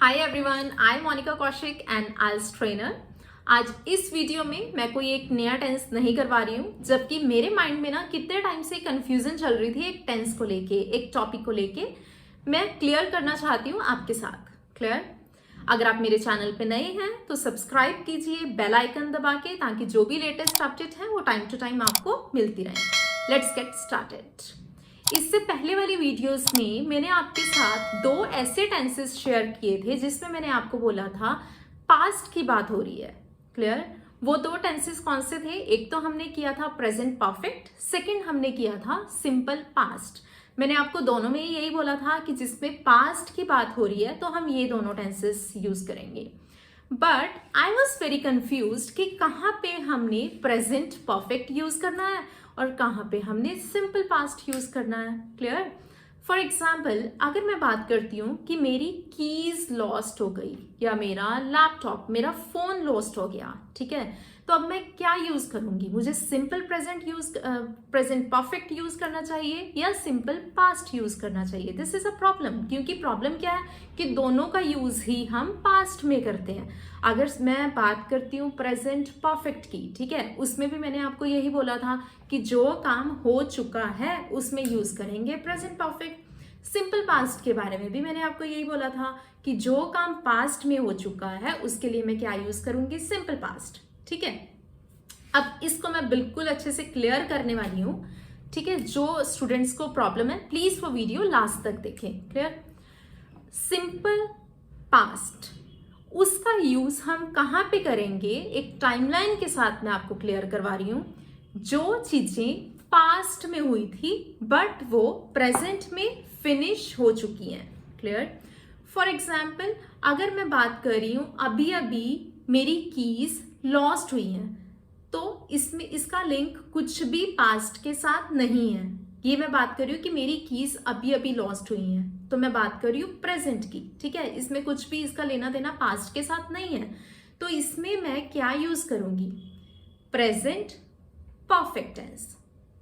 Hi everyone, I am Monika Kaushik and IELTS trainer. आज इस video में मैं कोई एक नया टेंस नहीं करवा रही हूँ, जबकि मेरे माइंड में ना कितने टाइम से कंफ्यूजन चल रही थी एक टेंस को लेके, एक टॉपिक को लेके मैं क्लियर करना चाहती हूँ आपके साथ। क्लियर? अगर आप मेरे चैनल पे नए हैं तो सब्सक्राइब कीजिए बेल आइकन दबा के, ताकि जो भी लेटेस्ट अपडेट है वो टाइम टू टाइम आपको मिलती रहे। Let's get started. इससे पहले वाली वीडियोस में मैंने आपके साथ दो ऐसे टेंसेस शेयर किए थे जिसमें मैंने आपको बोला था पास्ट की बात हो रही है। क्लियर? वो दो टेंसेस कौन से थे? एक तो हमने किया था प्रेजेंट परफेक्ट, सेकंड हमने किया था सिंपल पास्ट। मैंने आपको दोनों में यही बोला था कि जिसमें पास्ट की बात हो रही है तो हम ये दोनों टेंसेस यूज करेंगे। But I was very confuse कि कहाँ पे हमने प्रेजेंट परफेक्ट यूज करना है और कहाँ पे हमने सिंपल पास्ट यूज करना है। क्लियर? फॉर एग्जाम्पल, अगर मैं बात करती हूँ कि मेरी कीज लॉस्ट हो गई या मेरा लैपटॉप, मेरा फोन लॉस्ट हो गया, ठीक है, तो अब मैं क्या यूज करूंगी? मुझे सिंपल प्रेजेंट परफेक्ट यूज करना चाहिए या सिंपल पास्ट यूज करना चाहिए? दिस इज अ प्रॉब्लम, क्योंकि प्रॉब्लम क्या है कि दोनों का यूज ही हम पास्ट में करते हैं। अगर मैं बात करती हूँ प्रेजेंट परफेक्ट की, ठीक है, उसमें भी मैंने आपको यही बोला था कि जो काम हो चुका है उसमें यूज करेंगे प्रेजेंट परफेक्ट। सिंपल पास्ट के बारे में भी मैंने आपको यही बोला था कि जो काम पास्ट में हो चुका है उसके लिए मैं क्या यूज करूंगी? Simple past. ठीक है, अब इसको मैं बिल्कुल अच्छे से क्लियर करने वाली हूं। ठीक है, जो स्टूडेंट्स को प्रॉब्लम है प्लीज वो वीडियो लास्ट तक देखें। क्लियर? सिंपल पास्ट, उसका यूज हम कहां पे करेंगे? एक टाइमलाइन के साथ मैं आपको क्लियर करवा रही हूं। जो चीजें पास्ट में हुई थी बट वो प्रेजेंट में फिनिश हो चुकी हैं। क्लियर? फॉर एग्जाम्पल, अगर मैं बात कर रही हूं अभी अभी मेरी कीज लॉस्ट हुई हैं, तो इसमें इसका लिंक कुछ भी पास्ट के साथ नहीं है। ये मैं बात कर रही हूँ कि मेरी कीज अभी अभी लॉस्ट हुई हैं, तो मैं बात कर रही हूँ प्रेजेंट की। ठीक है, इसमें कुछ भी इसका लेना देना पास्ट के साथ नहीं है, तो इसमें मैं क्या यूज करूंगी? Present perfect tense.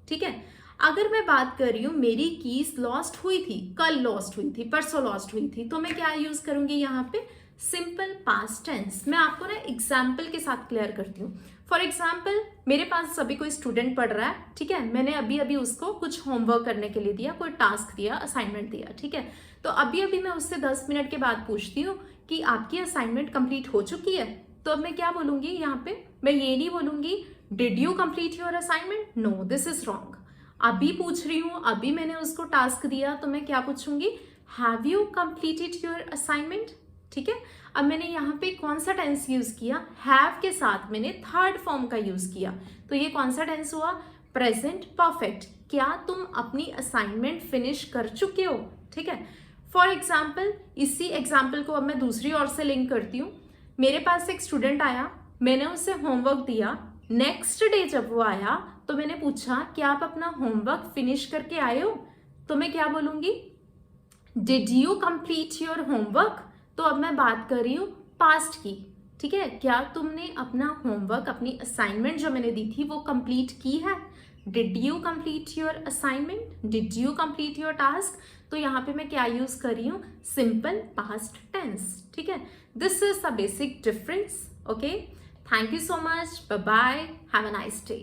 ठीक है, अगर मैं बात कर रही हूँ मेरी कीज लॉस्ट हुई थी, कल लॉस्ट हुई थी, परसों लॉस्ट हुई थी, तो मैं क्या यूज करूंगी यहाँ पे? Simple past tense. मैं आपको ना एग्जाम्पल के साथ क्लियर करती हूँ। फॉर एग्जाम्पल, मेरे पास अभी कोई स्टूडेंट पढ़ रहा है, ठीक है, मैंने अभी अभी उसको कुछ होमवर्क करने के लिए दिया, कोई टास्क दिया, असाइनमेंट दिया, ठीक है, तो अभी अभी मैं उससे 10 मिनट के बाद पूछती हूँ कि आपकी असाइनमेंट कंप्लीट हो चुकी है, तो अब मैं क्या बोलूंगी यहाँ पे? मैं ये नहीं बोलूंगी did you complete your assignment? No, this is wrong. अभी पूछ रही हूँ, अभी मैंने उसको टास्क दिया, तो मैं क्या पूछूंगी? Have you completed your assignment? ठीक है, अब मैंने यहाँ पे कौन सा टेंस यूज किया? हैव के साथ मैंने थर्ड फॉर्म का यूज किया, तो ये कौन सा टेंस हुआ? Present perfect. क्या तुम अपनी असाइनमेंट फिनिश कर चुके हो? ठीक है, फॉर एग्जाम्पल, इसी एग्जाम्पल को अब मैं दूसरी ओर से लिंक करती हूँ। मेरे पास एक स्टूडेंट आया, मैंने उसे होमवर्क दिया, नेक्स्ट डे जब वो आया तो मैंने पूछा कि आप अपना होमवर्क फिनिश करके आए हो? तो मैं क्या बोलूंगी? Did you complete your homework? तो अब मैं बात कर रही हूँ पास्ट की। ठीक है, क्या तुमने अपना होमवर्क, अपनी असाइनमेंट जो मैंने दी थी वो कंप्लीट की है? Did you complete your assignment? Did you complete your task? तो यहाँ पे मैं क्या यूज कर रही हूँ? Simple past tense. ठीक है, this is the basic difference. Okay, thank you so much, bye bye, have a nice day.